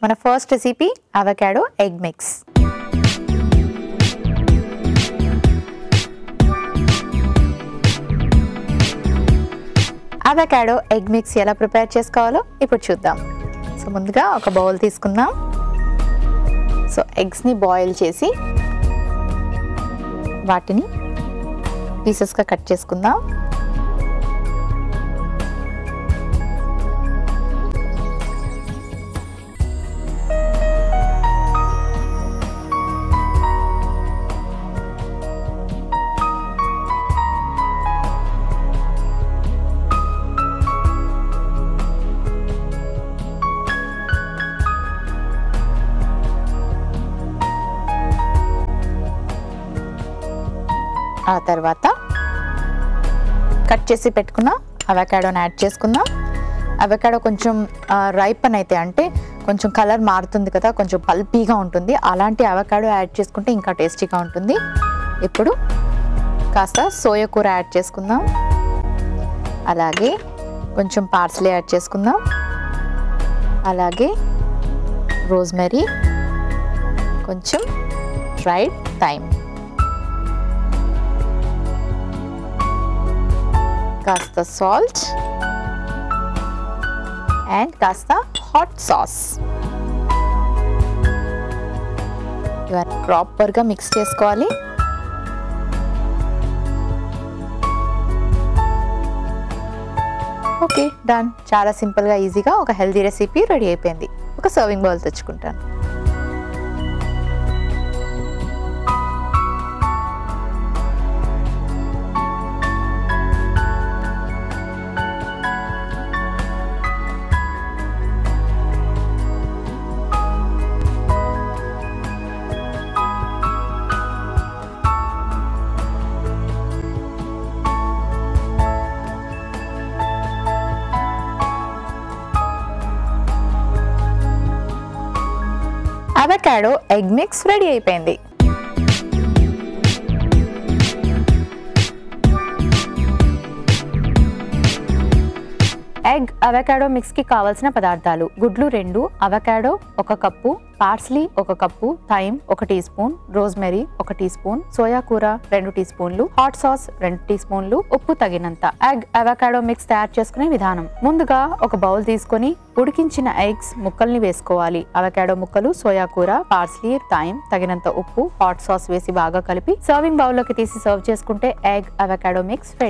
మన first recipe avocado egg mix. Avocado egg mix ఎలా prepare చేసుకోవాలో ఇప్పుడు చూద్దాం. సో ముందుగా ఒక బౌల్ తీసుకుందాం. సో ఎగ్స్ని బాయిల్ చేసి వాటిని పీసెస్గా కట్ చేసుకుందాం. ఆ తర్వాత కట్ చేసి పెట్టుకున్న అవకాడోని యాడ్ చేసుకుందాం. అవకాడో కొంచెం రైపన్ అయితే అంటే కొంచెం కలర్ మారుతుంది కదా, కొంచెం పల్పీగా ఉంటుంది. అలాంటి అవకాడో యాడ్ చేసుకుంటే ఇంకా టేస్టీగా ఉంటుంది. ఇప్పుడు కాస్త సోయా కూర యాడ్ చేసుకుందాం. అలాగే కొంచెం పార్స్లీ యాడ్ చేసుకుందాం. అలాగే రోజ్మెరీ, కొంచెం డ్రైడ్ థైమ్, కాస్త సాల్ట్ అండ్ కాస్త హాట్ సాస్. ఇవన్నీ ప్రాపర్గా మిక్స్ చేసుకోవాలి. Okay, done. చాలా సింపుల్గా ఈజీగా ఒక హెల్తీ రెసిపీ రెడీ అయిపోయింది. ఒక సర్వింగ్ బౌల్ తెచ్చుకుంటాను. అవకాడో ఎగ్ మిక్స్ రెడీ అయిపోయింది. ఎగ్ అవకాడో మిక్స్ కి కావాల్సిన పదార్థాలు: గుడ్లు 2, avocado 1 cup, parsley 1 cup, thyme 1 teaspoon, rosemary 1 teaspoon, soya కూర 2 టీ స్పూన్లు, హాట్ సాస్ 2 టీ స్పూన్లు, ఉప్పు తగినంత. ఎగ్ అవకాడో మిక్స్ తయారు చేసుకునే విధానం: ముందుగా ఒక బౌల్ తీసుకొని ఉడికించిన ఎగ్స్ ముక్కల్ని వేసుకోవాలి. అవకాడో ముక్కలు, సోయా కూర, పార్స్లీ, థైమ్, తగినంత ఉప్పు, హాట్ సాస్ వేసి బాగా కలిపి సర్వింగ్ బౌల్ లోకి తీసి సర్వ్ చేసుకుంటే ఎగ్ అవకాడో మిక్స్ రెడీ.